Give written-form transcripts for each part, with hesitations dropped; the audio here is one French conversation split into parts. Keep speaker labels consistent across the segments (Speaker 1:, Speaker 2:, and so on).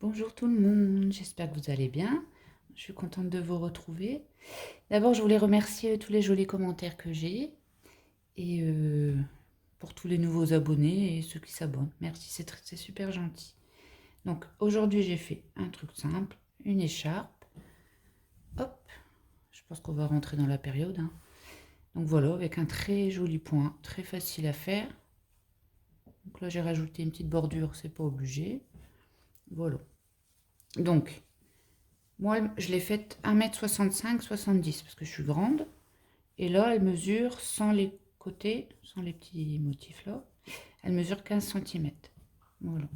Speaker 1: Bonjour tout le monde, j'espère que vous allez bien. Je suis contente de vous retrouver. D'abord, je voulais remercier tous les jolis commentaires que j'ai et pour tous les nouveaux abonnés et ceux qui s'abonnent. Merci, c'est super gentil. Donc aujourd'hui, j'ai fait un truc simple, une écharpe. Hop, je pense qu'on va rentrer dans la période, hein. Donc voilà, avec un très joli point, très facile à faire. Donc là, j'ai rajouté une petite bordure, c'est pas obligé. Voilà. Donc, moi, je l'ai faite 1,65 m, parce que je suis grande. Et là, elle mesure, sans les côtés, sans les petits motifs là, elle mesure 15 cm. Voilà.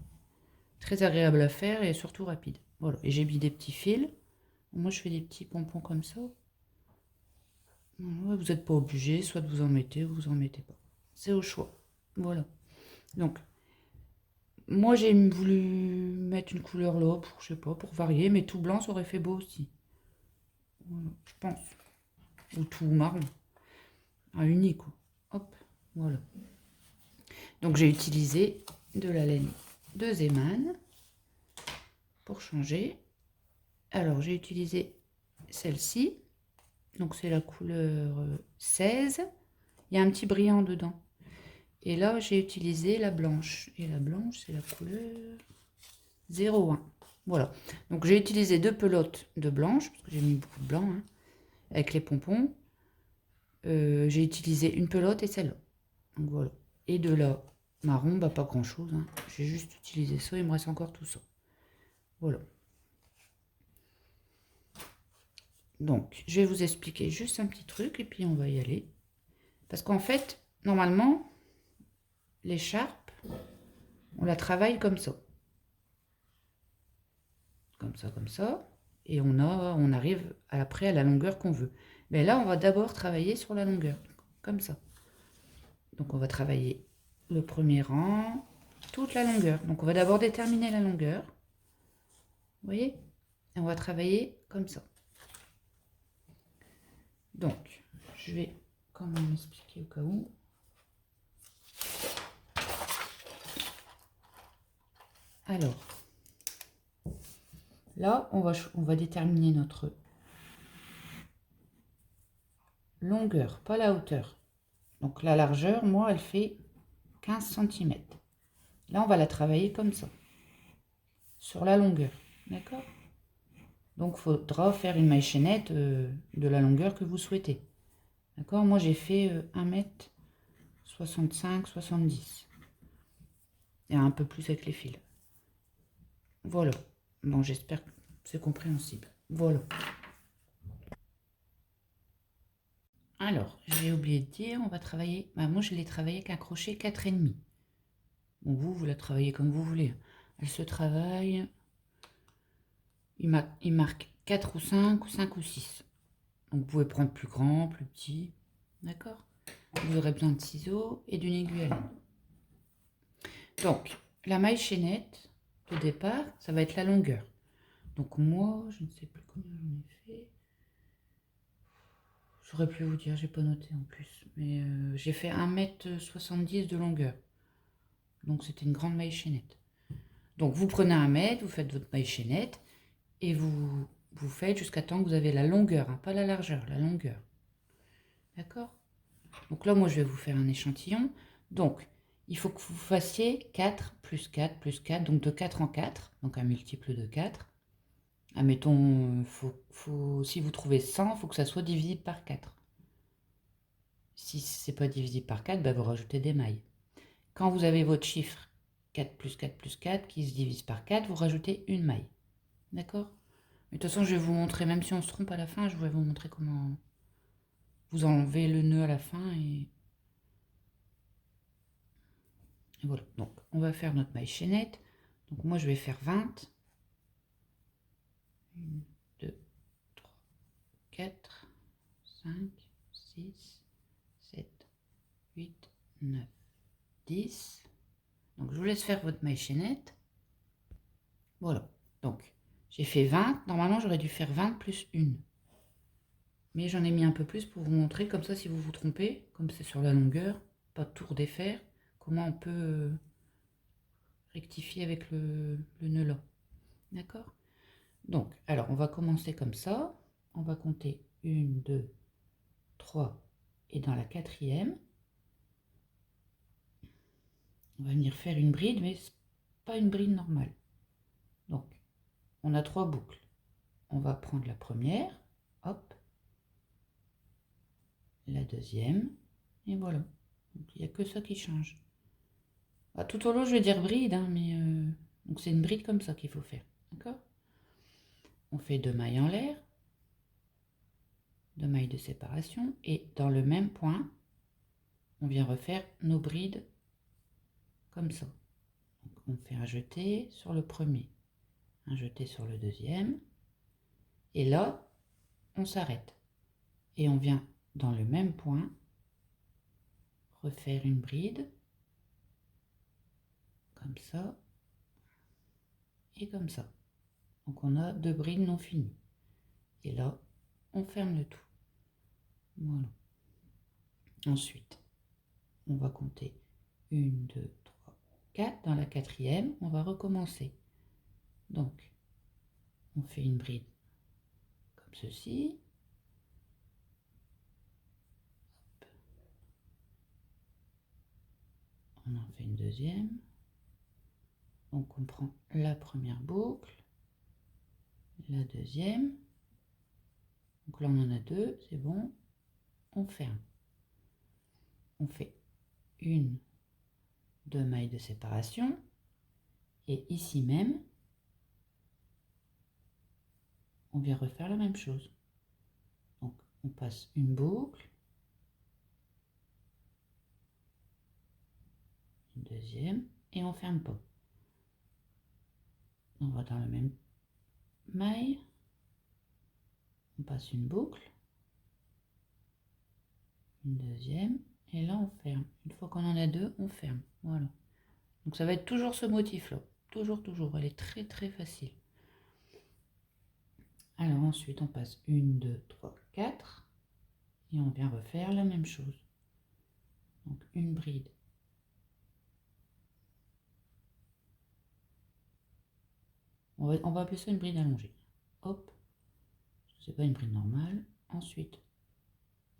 Speaker 1: Très agréable à faire et surtout rapide. Voilà. Et j'ai mis des petits fils. Moi, je fais des petits pompons comme ça. Voilà. Vous n'êtes pas obligé, soit vous en mettez ou vous en mettez pas. C'est au choix. Voilà. Donc, moi, j'ai voulu mettre une couleur là, pour, je sais pas, pour varier, mais tout blanc, ça aurait fait beau aussi. Voilà, je pense. Ou tout marron. Un uni, quoi. Hop, voilà. Donc j'ai utilisé de la laine de Zeman pour changer. Alors j'ai utilisé celle-ci. Donc c'est la couleur 16. Il y a un petit brillant dedans. Et là j'ai utilisé la blanche. Et la blanche c'est la couleur 01. Voilà. Donc j'ai utilisé deux pelotes de blanche, parce que j'ai mis beaucoup de blanc, hein, avec les pompons. J'ai utilisé une pelote et celle-là. Donc voilà. Et de la marron, bah pas grand chose, hein. J'ai juste utilisé ça, il me reste encore tout ça. Voilà. Donc, je vais vous expliquer juste un petit truc et puis on va y aller. Parce qu'en fait, normalement, l'écharpe, on la travaille comme ça. Comme ça, comme ça. Et on arrive après à la longueur qu'on veut. Mais là, on va d'abord travailler sur la longueur. Comme ça. Donc, on va travailler le premier rang, toute la longueur. Donc, on va d'abord déterminer la longueur. Vous voyez? Et on va travailler comme ça. Donc, je vais quand même expliquer au cas où. Alors, là, on va déterminer notre longueur, pas la hauteur. Donc la largeur, moi, elle fait 15 cm. Là, on va la travailler comme ça, sur la longueur. D'accord? Donc, il faudra faire une maille chaînette de la longueur que vous souhaitez. D'accord? Moi, j'ai fait 1,65 m, 70. Et un peu plus avec les fils. Voilà. Bon, j'espère que c'est compréhensible. Voilà. Alors, j'ai oublié de dire, on va travailler... Bah, moi, je l'ai travaillé avec un crochet 4,5. Bon, vous la travaillez comme vous voulez. Elle se travaille... Il marque 4 ou 5 ou 5 ou 6. Donc, vous pouvez prendre plus grand, plus petit. D'accord? Vous aurez besoin de ciseaux et d'une aiguille à laine. Donc, la maille chaînette, au départ, ça va être la longueur. Donc, moi, je ne sais plus combien j'en ai fait. J'aurais pu vous dire, j'ai pas noté en plus. Mais j'ai fait 1,70 m de longueur. Donc, c'était une grande maille chaînette. Donc, vous prenez 1 m, vous faites votre maille chaînette et vous faites jusqu'à temps que vous avez la longueur, hein, pas la largeur, la longueur. D'accord? Donc là, moi, je vais vous faire un échantillon. Donc, il faut que vous fassiez 4 plus 4 plus 4, donc de 4 en 4, donc un multiple de 4. Admettons, si vous trouvez 100, il faut que ça soit divisible par 4. Si ce n'est pas divisible par 4, bah, vous rajoutez des mailles. Quand vous avez votre chiffre 4 plus 4 qui se divise par 4, vous rajoutez une maille. D'accord? Mais de toute façon, je vais vous montrer, même si on se trompe à la fin, je vais vous montrer comment vous enlevez le nœud à la fin. Et voilà. Donc, on va faire notre maille chaînette. Donc, moi, je vais faire 20. 1, 2, 3, 4, 5, 6, 7, 8, 9, 10. Donc, je vous laisse faire votre maille chaînette. Voilà. Donc, j'ai fait 20. Normalement, j'aurais dû faire 20 plus 1. Mais j'en ai mis un peu plus pour vous montrer, comme ça, si vous vous trompez, comme c'est sur la longueur, pas de tout redéfaire, comment on peut rectifier avec le nœud là. D'accord? Donc, alors on va commencer comme ça. On va compter 1, 2, 3 et dans la quatrième, on va venir faire une bride, mais pas une bride normale. Donc, on a 3 boucles. On va prendre la première, hop, la deuxième, et voilà. Donc, il n'y a que ça qui change. Ah, tout au long, je vais dire bride, hein, mais donc c'est une bride comme ça qu'il faut faire. D'accord? On fait 2 mailles en l'air, 2 mailles de séparation, et dans le même point, on vient refaire nos brides comme ça. Donc, on fait un jeté sur le premier, un jeté sur le deuxième, et là, on s'arrête. Et on vient dans le même point refaire une bride, comme ça, et comme ça. Donc on a 2 brides non finies. Et là, on ferme le tout. Voilà. Ensuite, on va compter 1, 2, 3, 4. Dans la quatrième, on va recommencer. Donc, on fait une bride comme ceci. Hop. On en fait une deuxième. Donc, on prend la première boucle, la deuxième. Donc là, on en a 2, c'est bon. On ferme. On fait 1, 2 mailles de séparation. Et ici même, on vient refaire la même chose. Donc, on passe une boucle, une deuxième, et on ferme pas. On va dans la même maille, on passe une boucle, une deuxième, et là on ferme. Une fois qu'on en a 2, on ferme. Voilà. Donc ça va être toujours ce motif-là. Toujours, toujours. Elle est très, très facile. Alors ensuite, on passe 1, 2, 3, 4, et on vient refaire la même chose. Donc une bride. On va appeler ça une bride allongée. Hop. C'est pas une bride normale. Ensuite,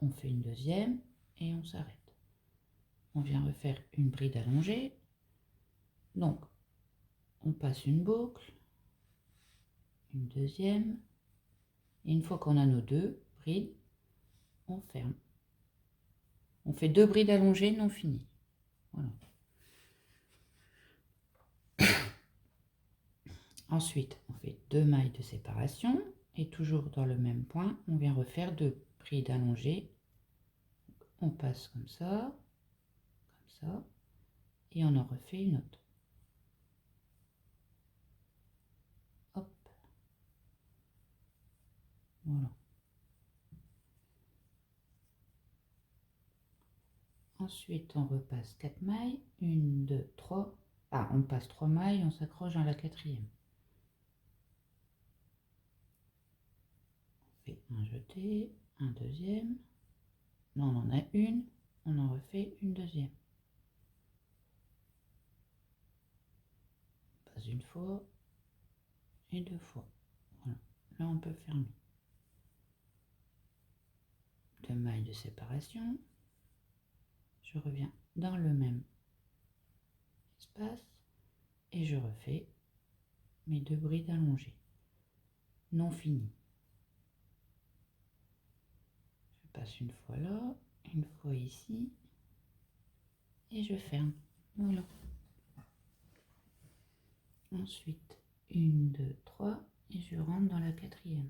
Speaker 1: on fait une deuxième et on s'arrête. On vient refaire une bride allongée. Donc, on passe une boucle, une deuxième, et une fois qu'on a nos 2 brides, on ferme. On fait 2 brides allongées non finies. Voilà. Ensuite, on fait 2 mailles de séparation, et toujours dans le même point, on vient refaire 2 brides allongées. On passe comme ça, et on en refait une autre. Hop. Voilà. Ensuite, on repasse 4 mailles, 1, 2, 3. Ah, on passe 3 mailles, on s'accroche dans la quatrième. On fait un jeté, un deuxième. Là, on en a une, on en refait une deuxième. On passe une fois et 2 fois. Voilà. Là, on peut fermer. 2 mailles de séparation. Je reviens dans le même espace et je refais mes 2 brides allongées non finies. Je passe une fois là, une fois ici et je ferme. Voilà. Ensuite, 1, 2, 3 et je rentre dans la quatrième.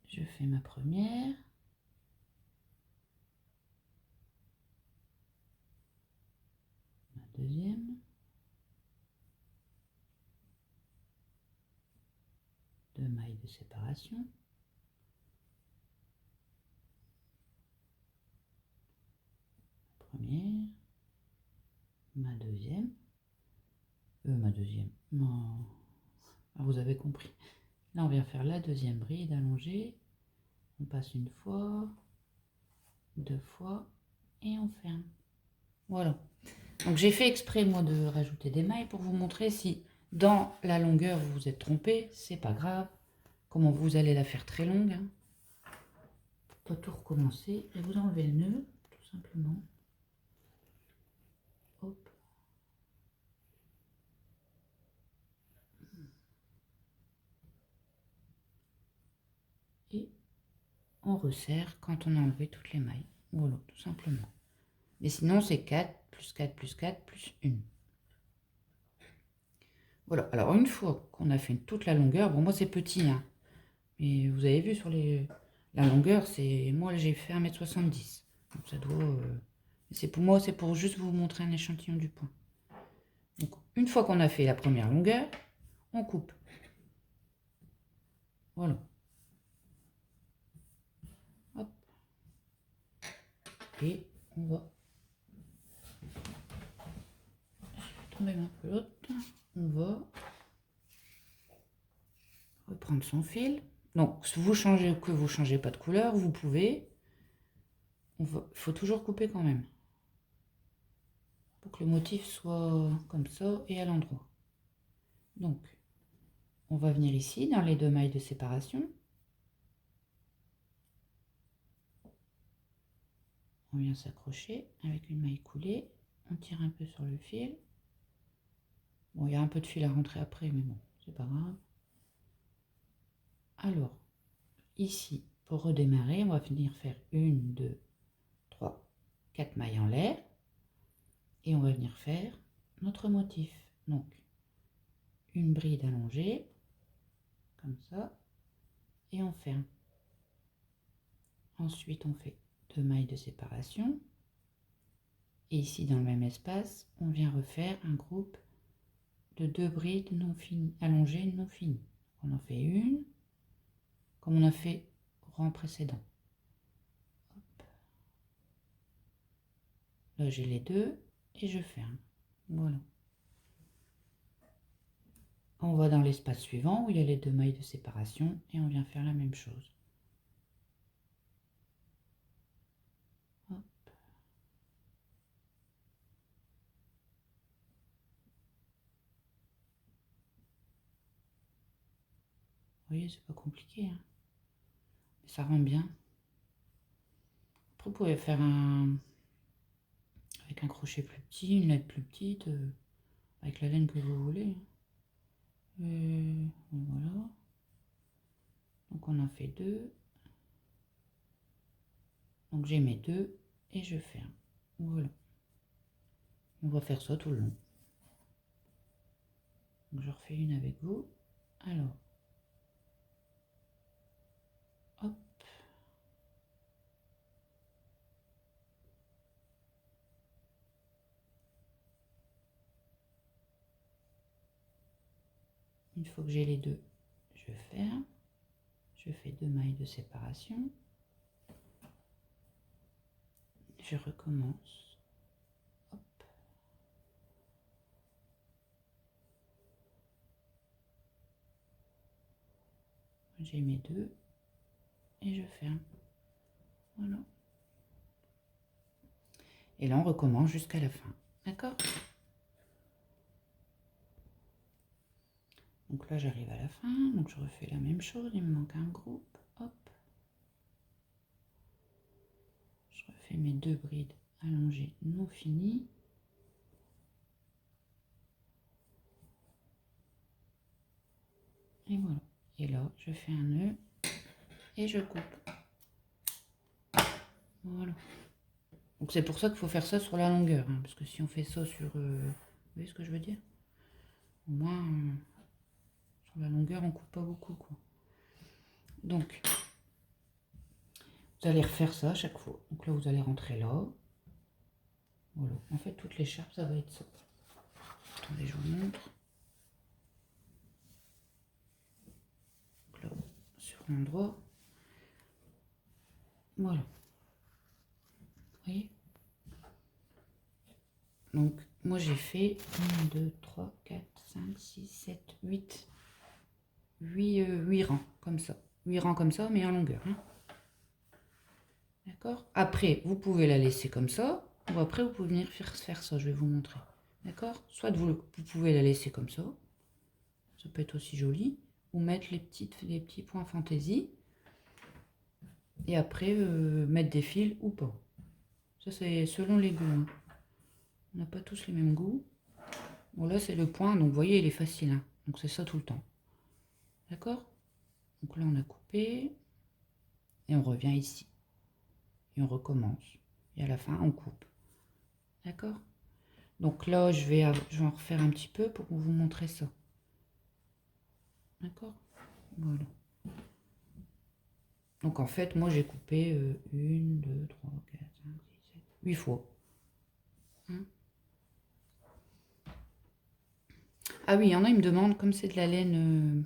Speaker 1: Je fais ma première. Ma deuxième. 2 mailles de séparation. Première. Ma deuxième. Non. Ah, vous avez compris. Là, on vient faire la deuxième bride allongée. On passe une fois, 2 fois et on ferme. Voilà. Donc j'ai fait exprès moi de rajouter des mailles pour vous montrer si Dans la longueur, vous vous êtes trompé, c'est pas grave. Comment vous allez la faire très longue, hein. Faut pas tout recommencer et vous enlevez le nœud, tout simplement. Hop. Et on resserre quand on a enlevé toutes les mailles. Voilà, tout simplement. Mais sinon, c'est 4 plus 4 plus 4 plus 1. Voilà, alors une fois qu'on a fait toute la longueur, bon moi c'est petit, hein, mais vous avez vu sur la longueur, c'est moi j'ai fait 1,70 m. Donc ça doit... c'est pour moi, c'est pour juste vous montrer un échantillon du point. Donc une fois qu'on a fait la première longueur, on coupe. Voilà. Hop. Et on va tomber un peu l'autre. On va reprendre son fil. Donc, si vous changez que vous changez pas de couleur, vous pouvez. Il faut toujours couper quand même. Pour que le motif soit comme ça et à l'endroit. Donc, on va venir ici dans les 2 mailles de séparation. On vient s'accrocher avec une maille coulée. On tire un peu sur le fil. Bon, il y a un peu de fil à rentrer après, mais bon, c'est pas grave. Alors, ici, pour redémarrer, on va venir faire 1, 2, 3, 4 mailles en l'air. Et on va venir faire notre motif. Donc, une bride allongée, comme ça, et on ferme. Ensuite, on fait 2 mailles de séparation. Et ici, dans le même espace, on vient refaire un groupe de 2 brides non finies, allongées non finies. On en fait une, comme on a fait au rang précédent. Hop. Là, j'ai les 2 et je ferme. Voilà. On va dans l'espace suivant où il y a les 2 mailles de séparation et on vient faire la même chose. Hop. Vous voyez, c'est pas compliqué, hein. Mais ça rend bien. Après, vous pouvez faire avec un crochet plus petit, une laine plus petite, avec la laine que vous voulez. Et voilà. Donc on en fait 2. Donc j'ai mes 2 et je ferme. Voilà. On va faire ça tout le long. Donc je refais une avec vous. Alors, hop. Une fois que j'ai les 2, je ferme. Je fais 2 mailles de séparation. Je recommence. Hop. J'ai mes 2 et je ferme. Voilà. Et là, on recommence jusqu'à la fin. D'accord? Donc là, j'arrive à la fin. Donc je refais la même chose. Il me manque un groupe. Hop. Je refais mes 2 brides allongées non finies. Et voilà. Et là, je fais un nœud et je coupe. Voilà. Donc c'est pour ça qu'il faut faire ça sur la longueur, hein, parce que si on fait ça sur... vous voyez ce que je veux dire? Au moins, sur la longueur, on coupe pas beaucoup, quoi. Donc, vous allez refaire ça à chaque fois. Donc là, vous allez rentrer là. Voilà. En fait, toute l'écharpe, ça va être ça. Attendez, je vous montre. Donc là, sur l'endroit. Voilà. Vous voyez? Donc, moi, j'ai fait 1, 2, 3, 4, 5, 6, 7, 8. 8 rangs, comme ça. 8 rangs comme ça, mais en longueur. Hein. D'accord? Après, vous pouvez la laisser comme ça, ou après, vous pouvez venir faire ça, je vais vous montrer. D'accord? Soit vous pouvez la laisser comme ça, peut être aussi joli, ou mettre les petits points fantaisie, et après mettre des fils ou pas. Ça c'est selon les goûts, hein. On n'a pas tous les mêmes goûts. Bon là c'est le point, donc vous voyez il est facile, hein. Donc c'est ça tout le temps. D'accord? Donc là on a coupé, et on revient ici. Et on recommence. Et à la fin on coupe. D'accord? Donc là je vais en refaire un petit peu pour vous montrer ça. D'accord? Voilà. Donc en fait moi j'ai coupé 1, 2, 3, 4, 5, 6, 7, 8 fois. Hein? Ah oui, il y en a, ils me demandent, comme c'est de la laine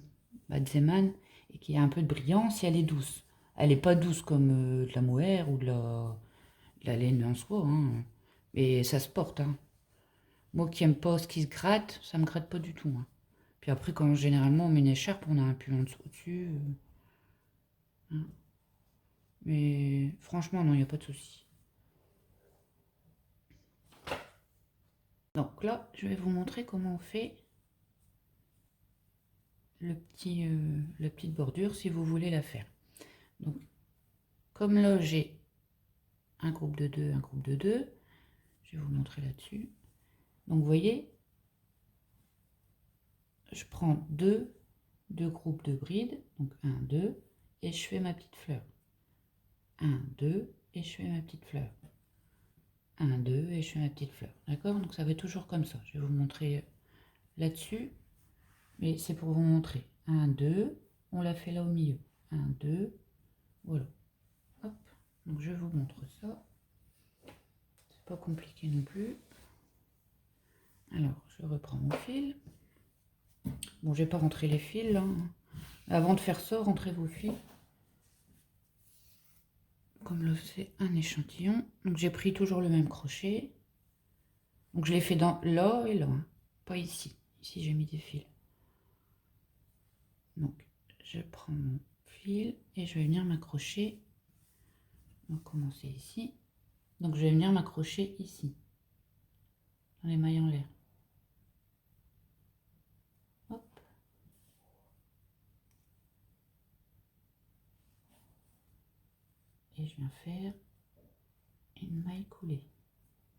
Speaker 1: de Zeman et qu'il y a un peu de brillant, si elle est douce. Elle n'est pas douce comme de la mohair ou de la laine en soie, hein. Mais ça se porte, hein. Moi qui aime pas ce qui se gratte, ça me gratte pas du tout, hein. Puis après, quand généralement on met une écharpe, on a un pull en dessous au-dessus. Hein. Mais franchement, non, il n'y a pas de souci. Donc là, je vais vous montrer comment on fait la petite bordure si vous voulez la faire. Donc, comme là j'ai un groupe de 2, un groupe de 2, je vais vous montrer là-dessus. Donc vous voyez, je prends deux groupes de brides, donc 1, 2, et je fais ma petite fleur. 1, 2, et je fais ma petite fleur. 1, 2, et je fais ma petite fleur. D'accord? Donc ça va être toujours comme ça. Je vais vous montrer là-dessus, mais c'est pour vous montrer. 1, 2, on l'a fait là au milieu. 1, 2, voilà. Hop, donc je vous montre ça. C'est pas compliqué non plus. Alors, je reprends mon fil. Bon, j'ai pas rentré les fils là. Avant de faire ça, rentrez vos fils. Comme là, c'est un échantillon. Donc j'ai pris toujours le même crochet. Donc je l'ai fait dans là et là, hein. Pas ici. Ici, j'ai mis des fils. Donc, je prends mon fil et je vais venir m'accrocher. On va commencer ici. Donc, je vais venir m'accrocher ici, dans les mailles en l'air. Hop. Et je viens faire une maille coulée.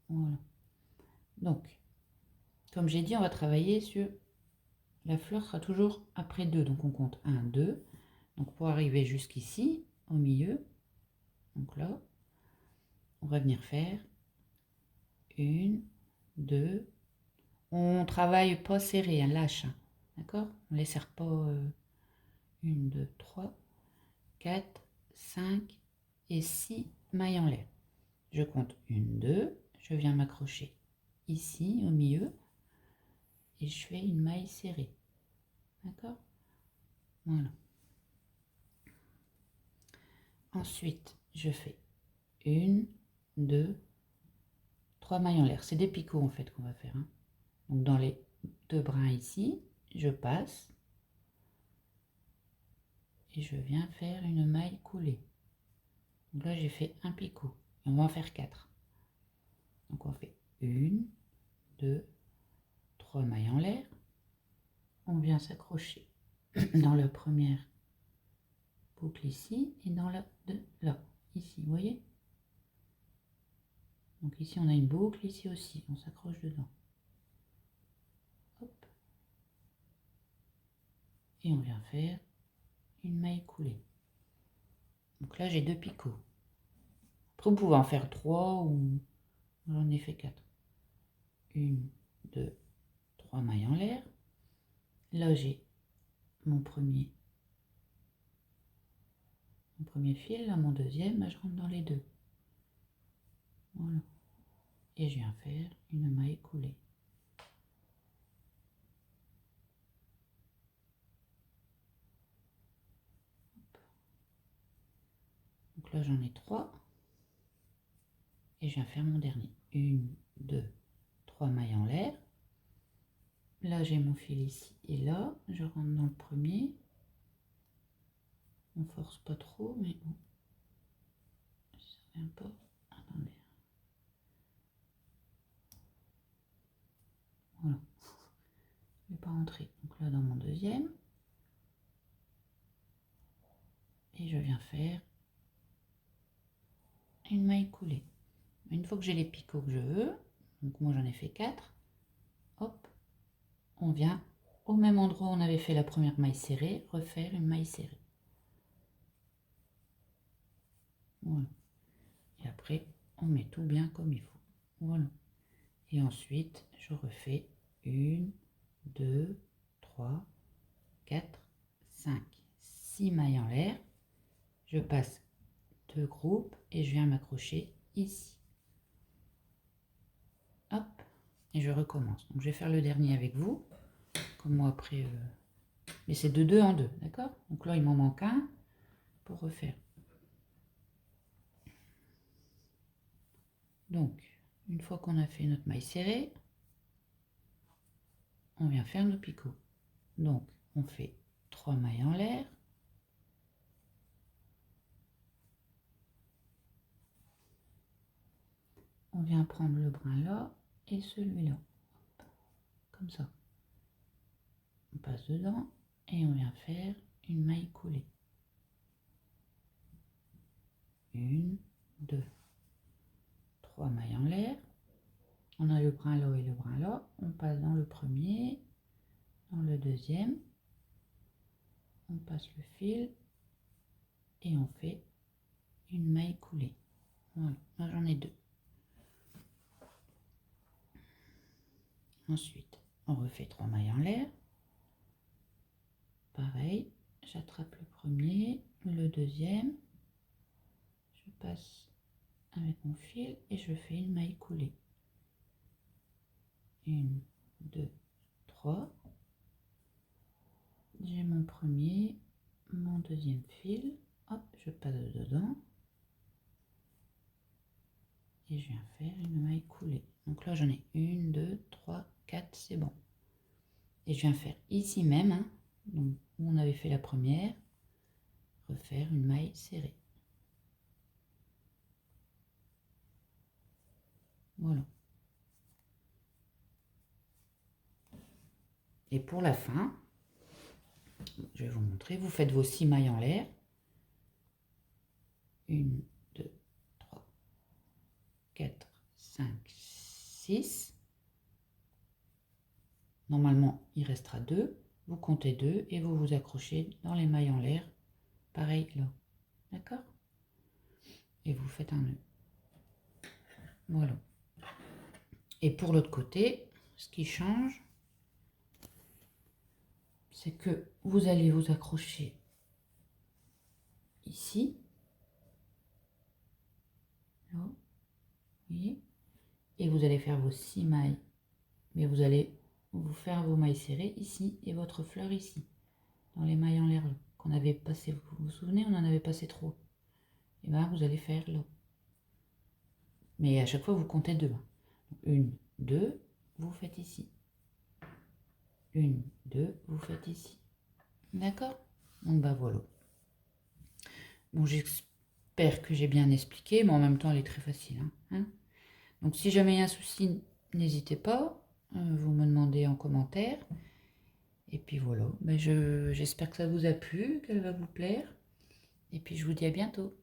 Speaker 1: Voilà. Donc, comme j'ai dit, on va travailler sur... La fleur sera toujours après 2. Donc, on compte 1, 2. Donc, pour arriver jusqu'ici, au milieu, donc là, on va venir faire 1, 2. On travaille pas serré, hein, lâche. Hein, d'accord? On ne les serre pas 1, 2, 3, 4, 5 et 6 mailles en l'air. Je compte 1, 2. Je viens m'accrocher ici, au milieu. Et je fais une maille serrée. D'accord? Voilà. Ensuite, je fais 1, 2, 3 mailles en l'air. C'est des picots en fait qu'on va faire. Hein. Donc dans les deux brins ici, je passe et je viens faire une maille coulée. Donc là j'ai fait un picot. Et on va en faire 4. Donc on fait 1, 2, 3 mailles en l'air. On vient s'accrocher dans la première boucle ici et dans la de là, ici, vous voyez? Donc ici on a une boucle, ici aussi, on s'accroche dedans. Hop. Et on vient faire une maille coulée. Donc là j'ai 2 picots. Après vous pouvez en faire 3 ou j'en ai fait 4. 1, 2, 3 mailles en l'air. Là j'ai mon premier fil, là mon deuxième, là, je rentre dans les deux. Voilà. Et je viens faire une maille coulée. Donc là j'en ai 3. Et je viens faire mon dernier. 1, 2, 3 mailles en l'air. Là j'ai mon fil ici et là, je rentre dans le premier. On force pas trop, mais bon. Ça vient pas. Attendez. Voilà. Je ne vais pas rentrer. Donc là dans mon deuxième. Et je viens faire une maille coulée. Une fois que j'ai les picots que je veux, donc moi j'en ai fait 4, hop, on vient au même endroit où on avait fait la première maille serrée, refaire une maille serrée. Voilà. Et après, on met tout bien comme il faut. Voilà. Et ensuite, je refais 1, 2, 3, 4, 5, 6 mailles en l'air. Je passe 2 groupes et je viens m'accrocher ici. Hop, et je recommence. Donc je vais faire le dernier avec vous, comme moi après, mais c'est de 2 en 2, d'accord? Donc là il m'en manque un pour refaire. Donc une fois qu'on a fait notre maille serrée, on vient faire nos picots. Donc on fait 3 mailles en l'air. On vient prendre le brin là et celui-là, comme ça. On passe dedans et on vient faire une maille coulée. 1, 2, 3 mailles en l'air. On a le brin là et le brin là. On passe dans le premier, dans le deuxième. On passe le fil et on fait une maille coulée. Voilà, là j'en ai 2. Ensuite, on refait 3 mailles en l'air. Pareil, j'attrape le premier, le deuxième. Je passe avec mon fil et je fais une maille coulée. 1, 2, 3. J'ai mon premier, mon deuxième fil. Hop, je passe dedans. Et je viens faire une maille coulée. Donc là j'en ai 1, 2, 3, 4, c'est bon. Et je viens faire ici même, hein, donc où on avait fait la première, refaire une maille serrée. Voilà. Et pour la fin, je vais vous montrer, vous faites vos 6 mailles en l'air. 1, 2, 3, 4, 5, 6. Normalement, il restera 2. Vous comptez 2 et vous vous accrochez dans les mailles en l'air. Pareil là. D'accord? Et vous faites un nœud. Voilà. Et pour l'autre côté, ce qui change, c'est que vous allez vous accrocher ici. Là. Vous voyez? Et vous allez faire vos 6 mailles. Mais vous allez vous faire vos mailles serrées ici et votre fleur ici. Dans les mailles en l'air qu'on avait passé. Vous vous souvenez, on en avait passé 3. Et bien vous allez faire là. Mais à chaque fois vous comptez 2. 1, 2, vous faites ici. 1, 2, vous faites ici. D'accord? Donc bah voilà. Bon, j'espère que j'ai bien expliqué, mais en même temps elle est très facile. Hein. Donc si jamais il y a un souci, n'hésitez pas. Vous me demandez en commentaire. Et puis voilà. Ben j'espère que ça vous a plu, qu'elle va vous plaire. Et puis je vous dis à bientôt.